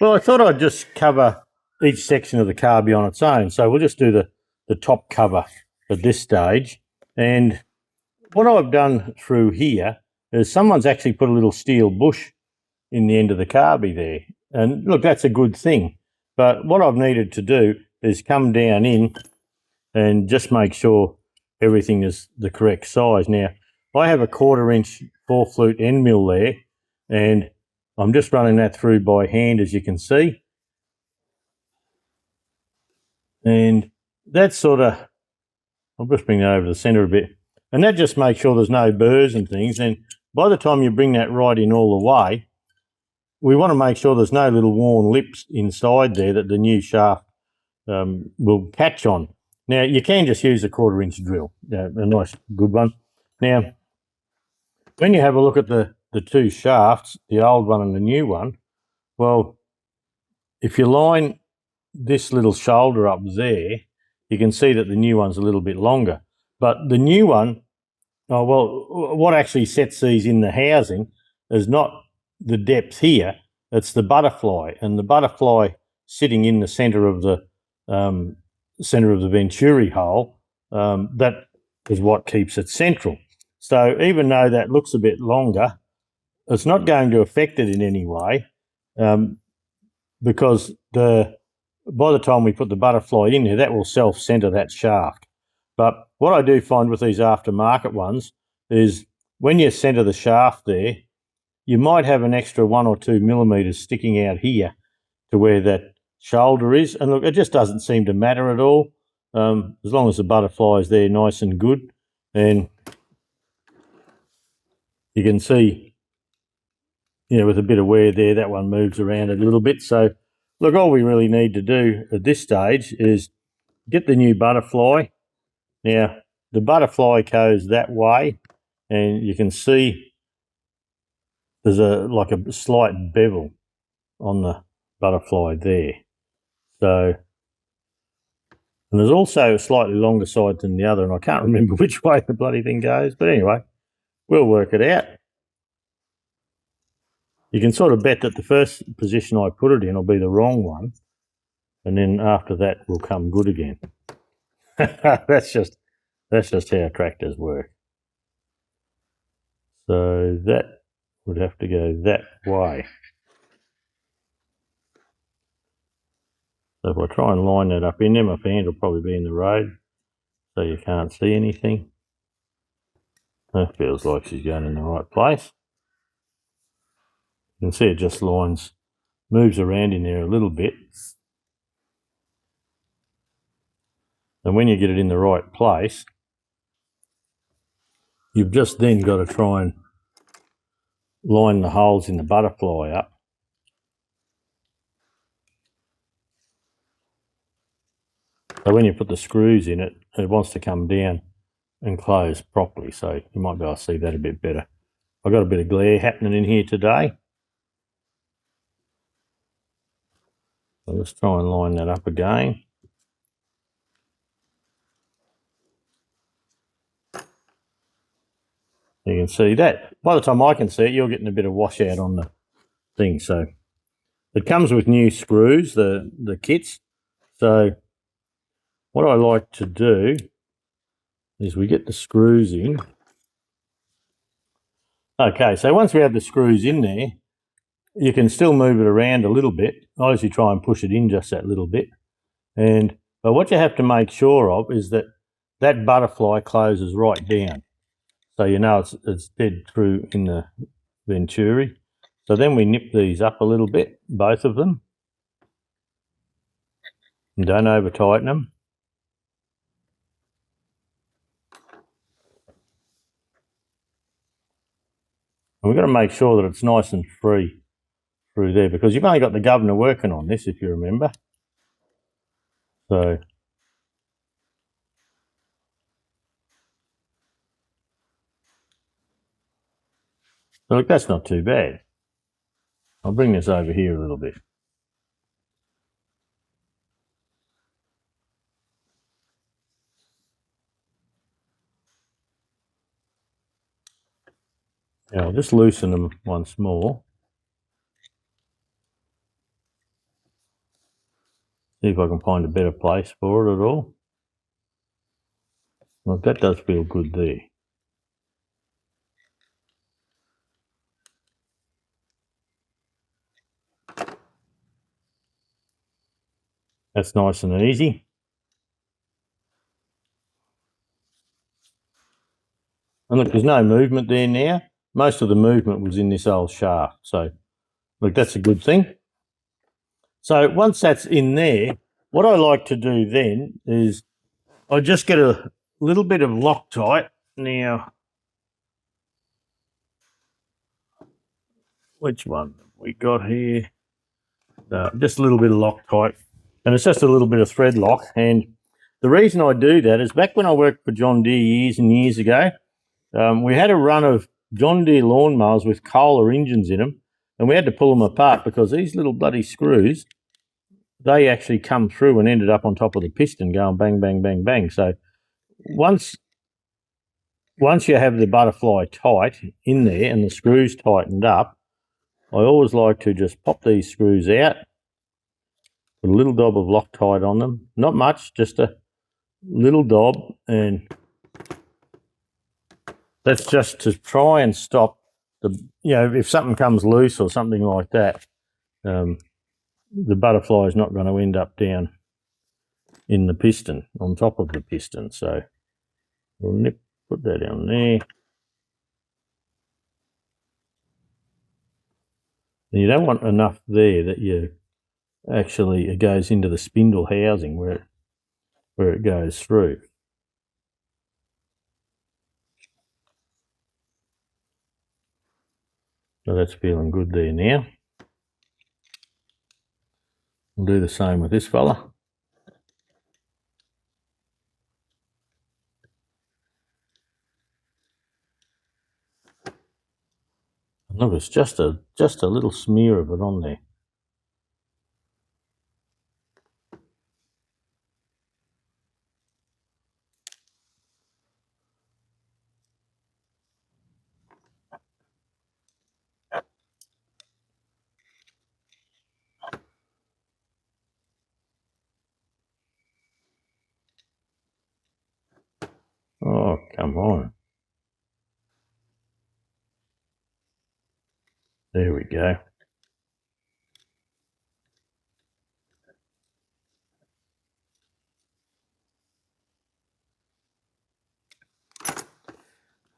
Well, I thought I'd just cover each section of the carby on its own. So we'll just do the top cover at this stage. And what I've done through here is someone's actually put a little steel bush in the end of the carby there. And look, that's a good thing. But what I've needed to do is come down in and just make sure everything is the correct size. Now, I have a 1/4 inch 4-flute end mill there, and I'm just running that through by hand, as you can see. And that's sort of, I'll just bring that over to the centre a bit. And that just makes sure there's no burrs and things. And by the time you bring that right in all the way, we want to make sure there's no little worn lips inside there that the new shaft will catch on. Now, you can just use a 1/4 inch drill, a nice good one. Now, when you have a look at the two shafts, the old one and the new one, well, if you line this little shoulder up there, you can see that the new one's a little bit longer. But the new one, oh, well, what actually sets these in the housing is not the depth here, it's the butterfly. And the butterfly sitting in the centre of the venturi hole, that is what keeps it central. So even though that looks a bit longer, it's not going to affect it in any way, because by the time we put the butterfly in there, that will self-centre that shaft. But what I do find with these aftermarket ones is when you centre the shaft there, you might have an extra 1 or 2 millimetres sticking out here to where that shoulder is. And look, it just doesn't seem to matter at all, as long as the butterfly is there nice and good. And you can see, you know, with a bit of wear there, that one moves around a little bit. So look, all we really need to do at this stage is get the new butterfly. Now, the butterfly goes that way, and you can see there's like a slight bevel on the butterfly there. So, and there's also a slightly longer side than the other, and I can't remember which way the bloody thing goes, but anyway, we'll work it out. You can sort of bet that the first position I put it in will be the wrong one, and then after that will come good again. That's just how tractors work. So that would have to go that way. So if I try and line that up in there, my hand will probably be in the road, so you can't see anything. That feels like she's going in the right place. You can see it just moves around in there a little bit. And when you get it in the right place, you've just then got to try and line the holes in the butterfly up. So when you put the screws in it, it wants to come down and close properly. So you might be able to see that a bit better. I've got a bit of glare happening in here today. So let's try and line that up again. You can see that. By the time I can see it, you're getting a bit of washout on the thing. So it comes with new screws, the kits. So what I like to do is we get the screws in. Okay, so once we have the screws in there, you can still move it around a little bit. I usually try and push it in just that little bit. But what you have to make sure of is that that butterfly closes right down. So you know it's dead true in the venturi. So then we nip these up a little bit, both of them. And don't over tighten them. And we've got to make sure that it's nice and free through there, because you've only got the governor working on this, if you remember. So look, that's not too bad. I'll bring this over here a little bit. Now I'll just loosen them once more. See if I can find a better place for it at all. Well, that does feel good there. That's nice and easy. And look, there's no movement there now. Most of the movement was in this old shaft. So, look, that's a good thing. So once that's in there, what I like to do then is I just get a little bit of Loctite. Now, which one have we got here? Just a little bit of Loctite. And it's just a little bit of thread lock. And the reason I do that is back when I worked for John Deere years and years ago, we had a run of John Deere lawnmowers with Kohler engines in them, and we had to pull them apart because these little bloody screws, they actually come through and ended up on top of the piston going bang, bang, bang, bang. So once you have the butterfly tight in there and the screws tightened up, I always like to just pop these screws out, put a little dob of Loctite on them. Not much, just a little dob, and that's just to try and stop the, if something comes loose or something like that, the butterfly is not going to end up down in the piston, on top of the piston. So we'll put that down there. And you don't want enough there that it goes into the spindle housing where it goes through. So that's feeling good there now. We'll do the same with this fella. Look, it's just a little smear of it on there. Oh, come on. There we go.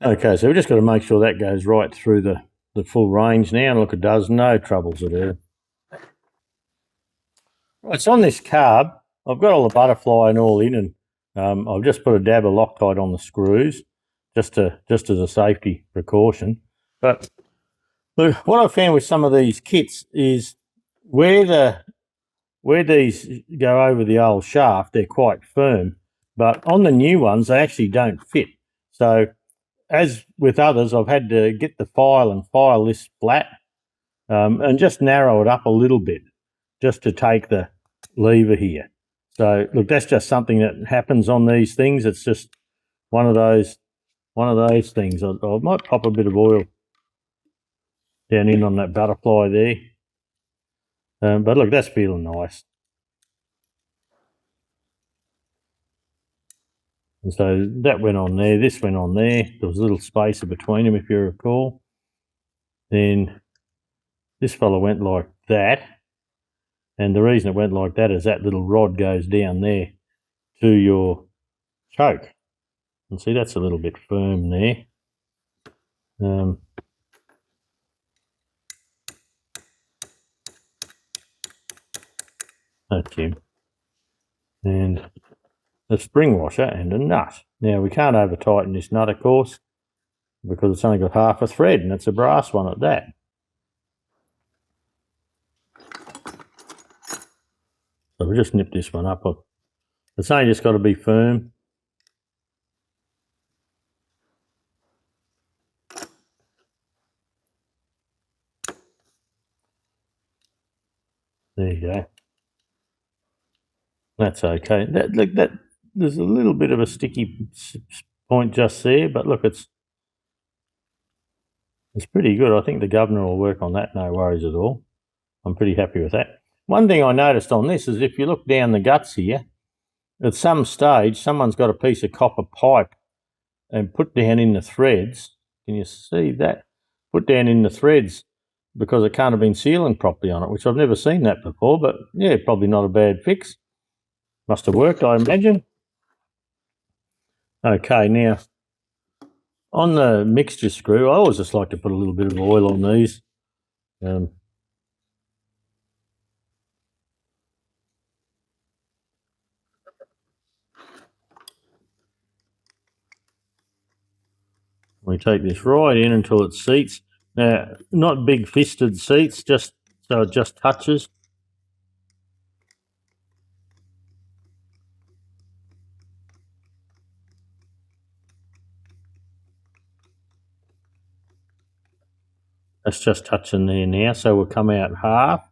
Okay, so we've just got to make sure that goes right through the full range now. Look, it does, no troubles at all. Right, so on this carb, I've got all the butterfly and all in, and I've just put a dab of Loctite on the screws, just as a safety precaution. But look, what I found with some of these kits is where these go over the old shaft, they're quite firm, but on the new ones, they actually don't fit. So as with others, I've had to get the file and file this flat and just narrow it up a little bit just to take the lever here. So look, that's just something that happens on these things. It's just one of those things. I might pop a bit of oil down in on that butterfly there. But look, that's feeling nice. And so that went on there, this went on there. There was a little spacer between them, if you recall. Then this fella went like that. And the reason it went like that is that little rod goes down there to your choke. And see, that's a little bit firm there. Okay. And a spring washer and a nut. Now, we can't over tighten this nut, of course, because it's only got half a thread, and it's a brass one at that. So we'll just nip this one up. It's only just got to be firm. There you go. That's okay. Look, there's a little bit of a sticky point just there, but look, it's pretty good. I think the governor will work on that, no worries at all. I'm pretty happy with that. one thing I noticed on this is if you look down the guts here, at some stage, someone's got a piece of copper pipe and put down in the threads. Can you see that? Put down in the threads because it can't have been sealing properly on it, which I've never seen that before, but yeah, probably not a bad fix. Must have worked, I imagine. Okay, now on the mixture screw, I always just like to put a little bit of oil on these. We take this right in until it seats. Now, not big fisted seats, just so it just touches. That's just touching there now, so we'll come out half.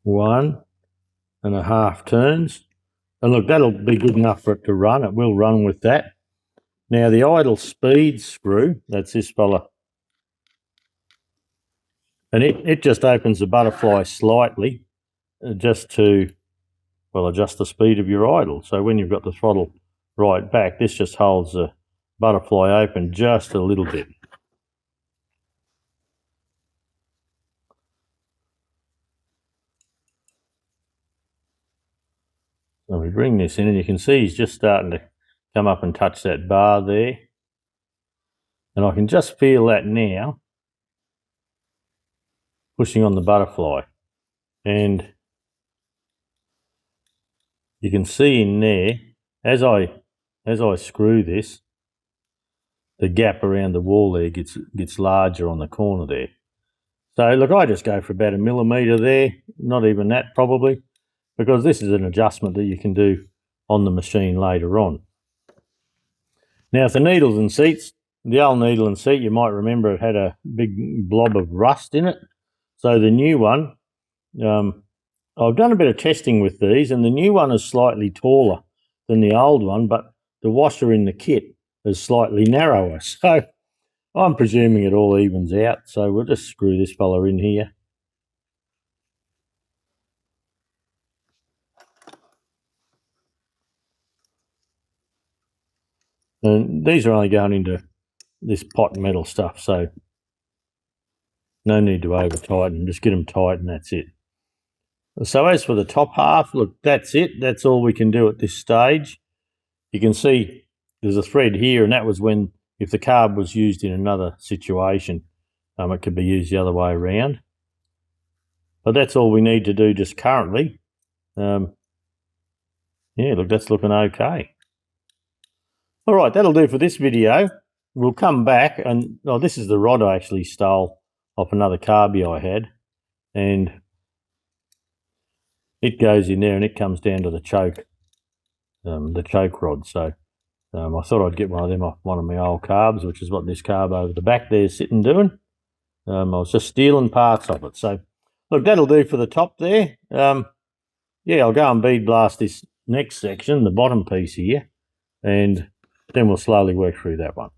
1.5 turns. And look, that'll be good enough for it to run. It will run with that. Now the idle speed screw, that's this fella. And it just opens the butterfly slightly just to, well, adjust the speed of your idle. So when you've got the throttle right back, this just holds the butterfly open just a little bit. So we bring this in and you can see he's just starting to come up and touch that bar there. And I can just feel that now pushing on the butterfly. And you can see in there, as I screw this, the gap around the wall there gets larger on the corner there. So look, I just go for about 1 millimetre there, not even that probably, because this is an adjustment that you can do on the machine later on. Now for needles and seats, the old needle and seat, you might remember it had a big blob of rust in it. So the new one, I've done a bit of testing with these, and the new one is slightly taller than the old one, but the washer in the kit is slightly narrower. So I'm presuming it all evens out. So we'll just screw this fella in here. And these are only going into this pot metal stuff, so no need to over tighten, just get them tight and that's it. So as for the top half, look, that's it. That's all we can do at this stage. You can see there's a thread here, and that was when, if the carb was used in another situation, it could be used the other way around. But that's all we need to do just currently. Yeah, look, that's looking okay. All right, that'll do for this video. We'll come back and, oh, this is the rod I actually stole off another carby I had, and it goes in there and it comes down to the choke rod. So I thought I'd get one of them off one of my old carbs, which is what this carb over the back there is sitting doing. I was just stealing parts of it. So look, that'll do for the top there. Yeah, I'll go and bead blast this next section, the bottom piece here, and then we'll slowly work through that one.